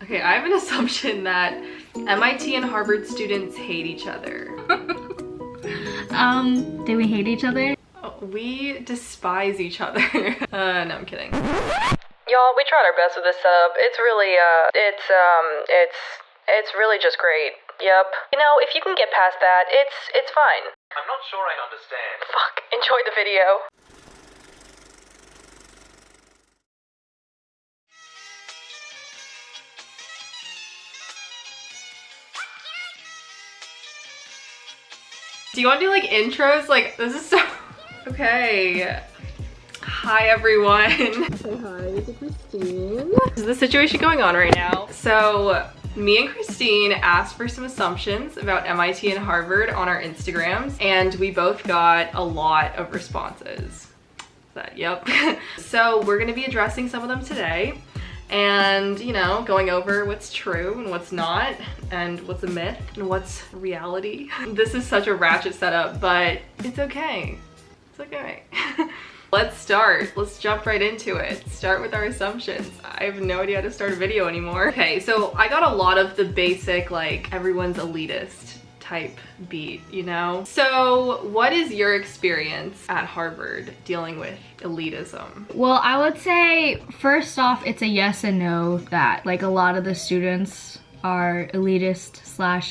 Okay, I have an assumption that MIT and Harvard students hate each other. Do we hate each other? We despise each other. No, I'm kidding. Y'all, we tried our best with this setup. It's really, it's really just great. Yep. You know, if you can get past that, it's fine. I'm not sure I understand. Fuck. Enjoy the video. Do you want to do like intros? Like, this is so... Okay. Hi, everyone. Say hi to Christine. This is the situation going on right now. So, me and Christine asked for some assumptions about MIT and Harvard on our Instagrams, and we both got a lot of responses. Yep. So, we're gonna be addressing some of them today. And, you know, going over what's true and what's not, and what's a myth and what's reality. This is such a ratchet setup, but it's okay. It's okay. Let's start. Let's jump right into it. Start with our assumptions. I have no idea how to start a video anymore. Okay, so I got a lot of the basic, like, everyone's elitist type beat, you know? So what is your experience at Harvard dealing with elitism? Well, I would say first off, it's a yes and no that like a lot of the students are elitist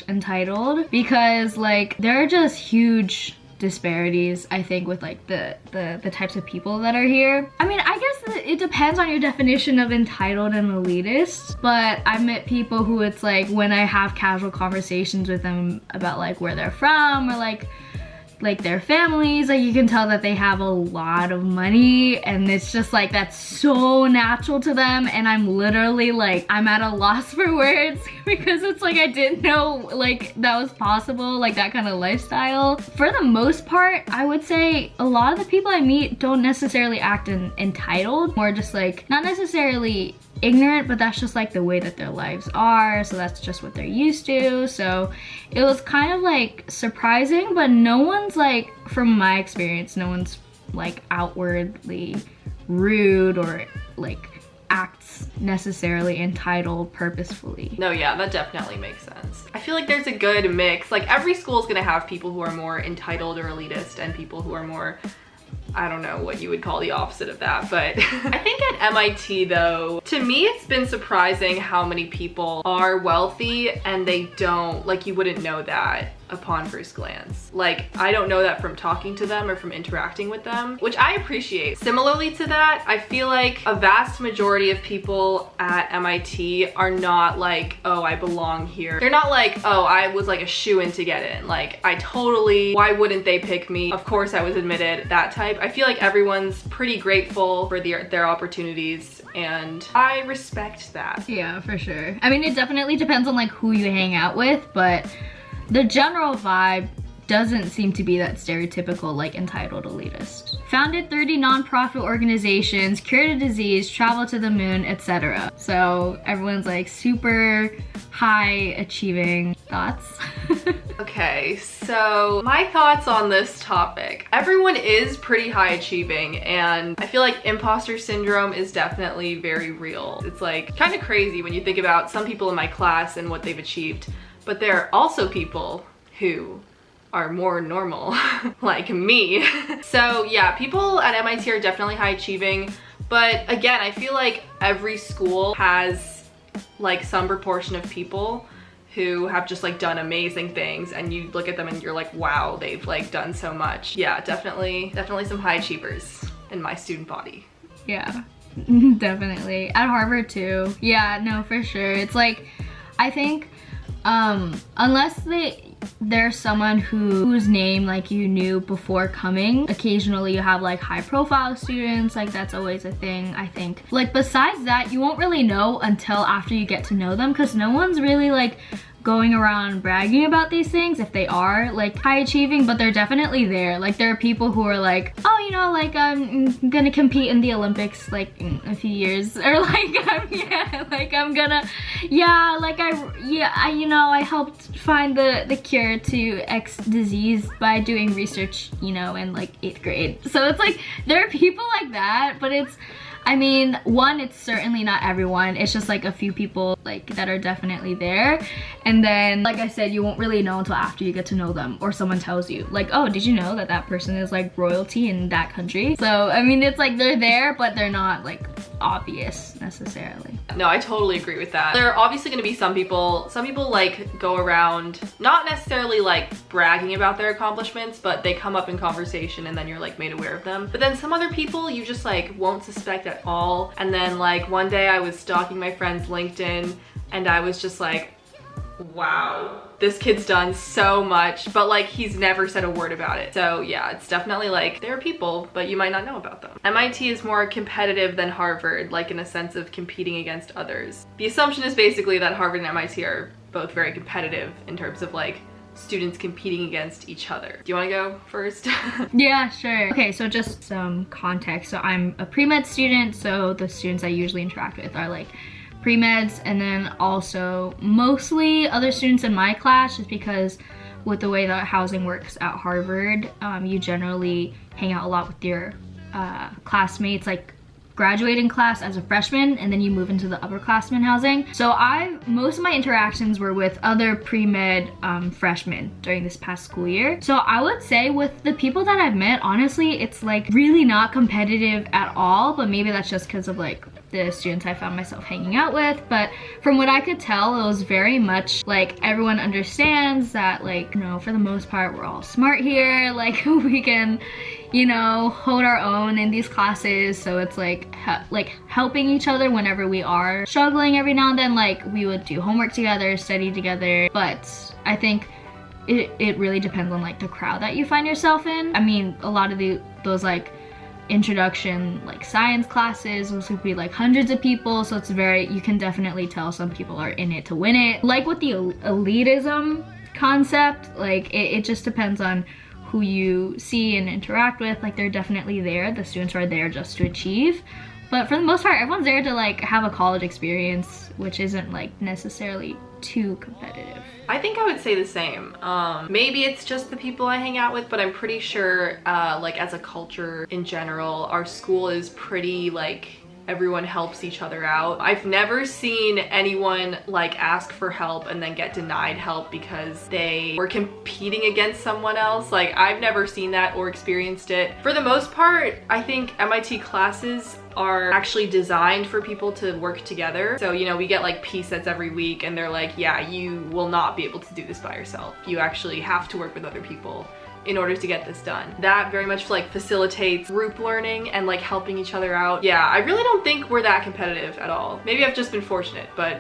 / entitled, because like there are just huge disparities, I think, with like the types of people that are here. I mean, I guess it depends on your definition of entitled and elitist, but I met people who it's like when I have casual conversations with them about like where they're from or like their families, like you can tell that they have a lot of money, and it's just like that's so natural to them, and I'm literally like I'm at a loss for words because it's like I didn't know like that was possible, like that kind of lifestyle. For the most part, I would say a lot of the people I meet don't necessarily act entitled, more just like not necessarily ignorant, but that's just like the way that their lives are, so that's just what they're used to. So it was kind of like surprising, but no one's like, from my experience, no one's like outwardly rude or like acts necessarily entitled purposefully. No, yeah, that definitely makes sense. I feel like there's a good mix. Like every school is gonna have people who are more entitled or elitist and people who are more, I don't know what you would call the opposite of that, but I think at MIT though, to me it's been surprising how many people are wealthy and they don't, like you wouldn't know that upon first glance. Like I don't know that from talking to them or from interacting with them, which I appreciate. Similarly to that, I feel like a vast majority of people at MIT are not like, oh, I belong here. They're not like, oh, I was like a shoo-in to get in. Like I totally, why wouldn't they pick me? Of course I was admitted, that type. I feel like everyone's pretty grateful for their opportunities, and I respect that. Yeah, for sure. I mean, it definitely depends on like who you hang out with, but the general vibe doesn't seem to be that stereotypical like entitled elitist. Founded 30 nonprofit organizations, cured a disease, traveled to the moon, etc. So everyone's like super high achieving. Thoughts? Okay, so my thoughts on this topic. Everyone is pretty high achieving, and I feel like imposter syndrome is definitely very real. It's like kind of crazy when you think about some people in my class and what they've achieved, but there are also people who are more normal, like me. So yeah, people at MIT are definitely high achieving, but again, I feel like every school has like some proportion of people who have just like done amazing things, and you look at them and you're like, wow, they've like done so much. Yeah, definitely some high achievers in my student body. Yeah, definitely. At Harvard too. Yeah, no, for sure. It's like, I think unless there's someone whose name like you knew before coming, occasionally you have like high profile students, like that's always a thing, I think. Like besides that, you won't really know until after you get to know them, because no one's really like going around bragging about these things if they are like high achieving, but they're definitely there. Like there are people who are like, oh, you know, like I'm gonna compete in the Olympics like in a few years, or like I helped find the cure to X disease by doing research, you know, in like 8th grade. So it's like there are people like that, but it's I mean, one, it's certainly not everyone. It's just like a few people like that are definitely there. And then, like I said, you won't really know until after you get to know them or someone tells you like, oh, did you know that that person is like royalty in that country? So, I mean, it's like they're there, but they're not like obvious necessarily. No, I totally agree with that. There are obviously going to be some people like go around not necessarily like bragging about their accomplishments, but they come up in conversation and then you're like made aware of them. But then some other people you just like won't suspect at all. And then like one day I was stalking my friend's LinkedIn and I was just like, wow, this kid's done so much, but like he's never said a word about it. So yeah, it's definitely like there are people, but you might not know about them. MIT is more competitive than Harvard, like in a sense of competing against others. The assumption is basically that Harvard and MIT are both very competitive in terms of like students competing against each other. Do you want to go first? Yeah, sure. Okay, so just some context. So I'm a pre-med student, so the students I usually interact with are like pre-meds, and then also mostly other students in my class, just because with the way that housing works at Harvard, you generally hang out a lot with your classmates, like graduating class as a freshman, and then you move into the upperclassmen housing. So most of my interactions were with other pre-med freshmen during this past school year. So I would say with the people that I've met, honestly, it's like really not competitive at all, but maybe that's just because of like the students I found myself hanging out with. But from what I could tell, it was very much like everyone understands that, like, you know, for the most part, we're all smart here. Like we can, you know, hold our own in these classes. So it's like helping each other whenever we are struggling. Every now and then, like we would do homework together, study together. But I think it really depends on like the crowd that you find yourself in. I mean, a lot of those like introduction like science classes, those could be like hundreds of people, so it's very, you can definitely tell some people are in it to win it. Like with the elitism concept, like it just depends on who you see and interact with. Like they're definitely there, the students are there just to achieve, but for the most part everyone's there to like have a college experience, which isn't like necessarily too competitive. I think I would say the same. Maybe it's just the people I hang out with, but I'm pretty sure like as a culture in general, our school is pretty like everyone helps each other out. I've never seen anyone like ask for help and then get denied help because they were competing against someone else. Like I've never seen that or experienced it. For the most part, I think MIT classes are actually designed for people to work together. So, you know, we get like P sets every week and they're like, yeah, you will not be able to do this by yourself. You actually have to work with other people in order to get this done. That very much like facilitates group learning and like helping each other out. Yeah, I really don't think we're that competitive at all. Maybe I've just been fortunate, but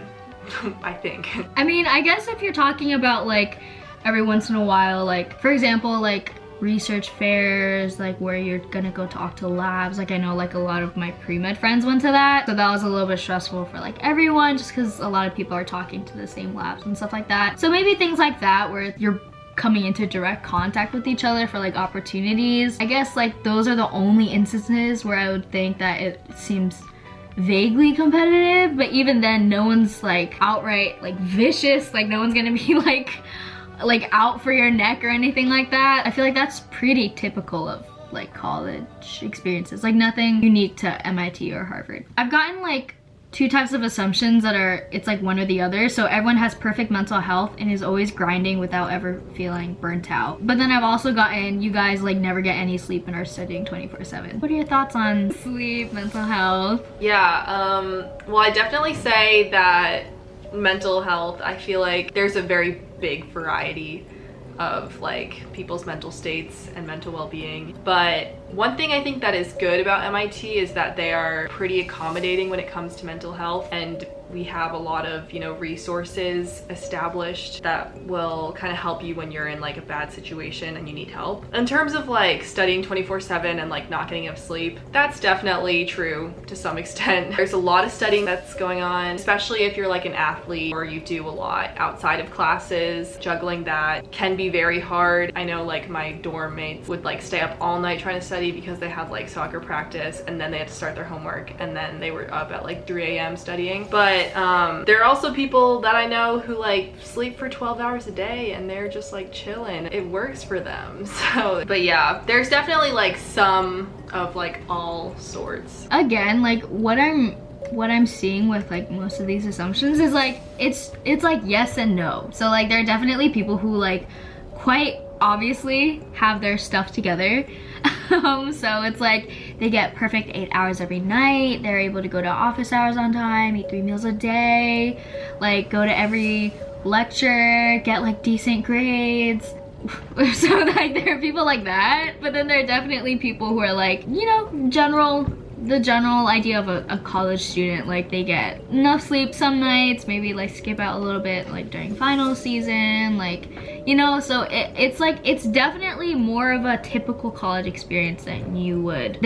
I think. I mean, I guess if you're talking about like every once in a while, like for example, like research fairs, like where you're gonna go talk to labs, like I know like a lot of my pre-med friends went to that, so that was a little bit stressful for like everyone, just because a lot of people are talking to the same labs and stuff like that. So maybe things like that where you're coming into direct contact with each other for like opportunities. I guess like those are the only instances where I would think that it seems vaguely competitive, but even then no one's like outright like vicious, like no one's gonna be like out for your neck or anything like that. I feel like that's pretty typical of like college experiences, like nothing unique to MIT or Harvard. I've gotten like two types of assumptions that are, it's like one or the other. So everyone has perfect mental health and is always grinding without ever feeling burnt out. But then I've also gotten, you guys like never get any sleep and are studying 24/7. What are your thoughts on sleep, mental health? Yeah, well, I definitely say that mental health, I feel like there's a very big variety of like people's mental states and mental well-being. But one thing I think that is good about MIT is that they are pretty accommodating when it comes to mental health, and we have a lot of, you know, resources established that will kind of help you when you're in like a bad situation and you need help. In terms of like studying 24/7 and like not getting enough sleep, that's definitely true to some extent. There's a lot of studying that's going on, especially if you're like an athlete or you do a lot outside of classes. Juggling that can be very hard. I know like my dorm mates would like stay up all night trying to study because they had like soccer practice and then they had to start their homework and then they were up at like 3 a.m. studying. But But there are also people that I know who like sleep for 12 hours a day and they're just like chilling. It works for them. So, but yeah, there's definitely like some of like all sorts. Again, like what I'm seeing with like most of these assumptions is like it's like yes and no. So like there are definitely people who like quite obviously have their stuff together. So it's like they get perfect 8 hours every night, they're able to go to office hours on time, eat 3 meals a day, like go to every lecture, get like decent grades. So like there are people like that, but then there are definitely people who are like, you know, the general idea of a college student, like they get enough sleep some nights, maybe like skip out a little bit like during final season, like, you know, so it's like it's definitely more of a typical college experience than you would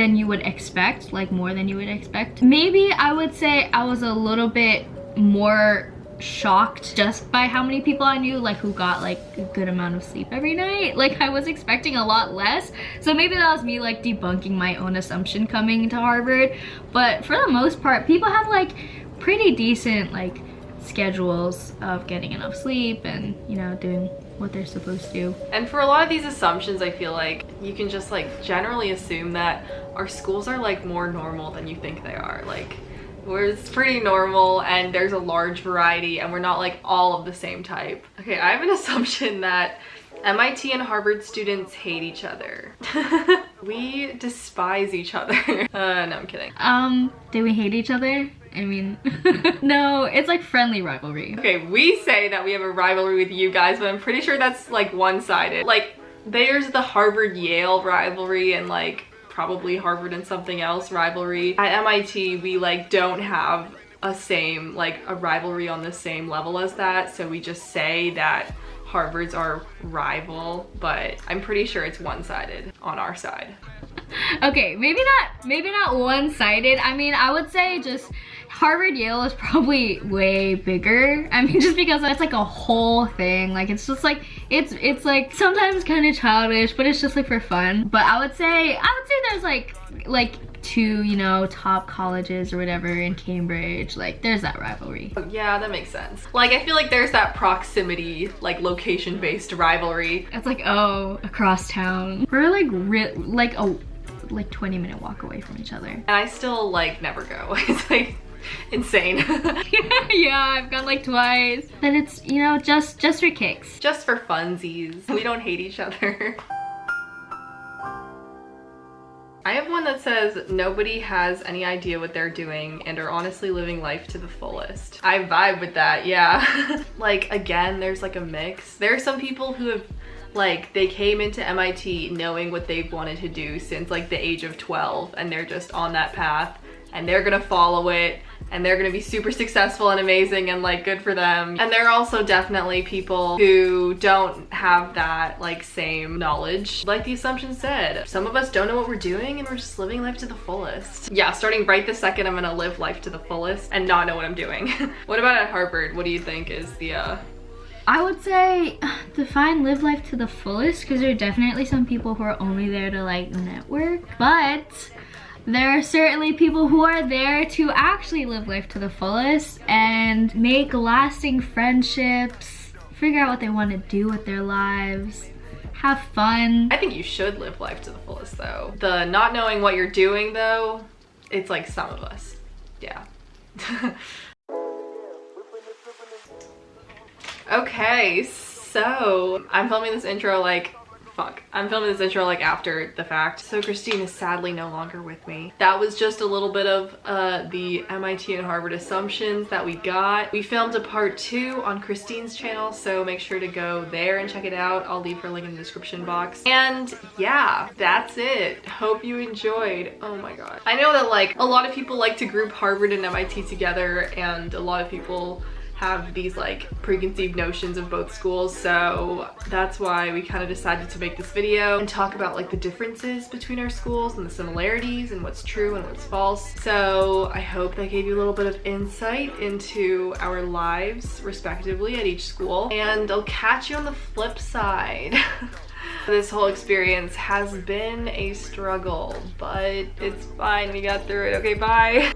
expect, like more than you would expect. Maybe I would say I was a little bit more shocked just by how many people I knew like who got like a good amount of sleep every night. Like I was expecting a lot less, so maybe that was me like debunking my own assumption coming to Harvard. But for the most part, people have like pretty decent like schedules of getting enough sleep and, you know, doing what they're supposed to. And for a lot of these assumptions, I feel like you can just like generally assume that our schools are like more normal than you think they are. Like it's pretty normal and there's a large variety and we're not like all of the same type. Okay, I have an assumption that MIT and Harvard students hate each other. We despise each other. No, I'm kidding. Do we hate each other? I mean, no, it's like friendly rivalry. Okay, we say that we have a rivalry with you guys, but I'm pretty sure that's like one-sided. Like there's the Harvard-Yale rivalry and like probably Harvard and something else rivalry. At MIT, we like don't have a rivalry on the same level as that, so we just say that Harvard's our rival, but I'm pretty sure it's one-sided on our side. Okay, maybe not one-sided. I mean, I would say just Harvard Yale is probably way bigger. I mean, just because that's like a whole thing. Like it's just like it's like sometimes kind of childish, but it's just like for fun. But I would say there's like 2, you know, top colleges or whatever in Cambridge. Like there's that rivalry. Yeah, that makes sense. Like I feel like there's that proximity, like location-based rivalry. It's like, oh, across town. We're like a 20-minute walk away from each other. And I still like never go. It's like insane. Yeah, I've gone like twice. But it's, you know, just for kicks. Just for funsies. We don't hate each other. I have one that says nobody has any idea what they're doing and are honestly living life to the fullest. I vibe with that, yeah. Like again, there's like a mix. There are some people who have like they came into MIT knowing what they've wanted to do since like the age of 12 and they're just on that path and they're gonna follow it and they're gonna be super successful and amazing and like good for them. And there are also definitely people who don't have that like same knowledge. Like the assumption said, some of us don't know what we're doing and we're just living life to the fullest. Yeah, starting right this second, I'm gonna live life to the fullest and not know what I'm doing. What about at Harvard? What do you think is the I would say define live life to the fullest, because there are definitely some people who are only there to like network, but there are certainly people who are there to actually live life to the fullest and make lasting friendships, figure out what they want to do with their lives, have fun. I think you should live life to the fullest though. The not knowing what you're doing though, it's like some of us. Yeah. Okay, so I'm filming this intro like after the fact. So Christine is sadly no longer with me. That was just a little bit of the MIT and Harvard assumptions that we got. We filmed a part 2 on Christine's channel, so make sure to go there and check it out. I'll leave her link in the description box. And yeah, that's it. Hope you enjoyed. Oh my god. I know that like a lot of people like to group Harvard and MIT together, and a lot of people have these like preconceived notions of both schools, so that's why we kind of decided to make this video and talk about like the differences between our schools and the similarities and what's true and what's false. So I hope that gave you a little bit of insight into our lives respectively at each school, and I'll catch you on the flip side. This whole experience has been a struggle, but it's fine, we got through it. Okay, bye.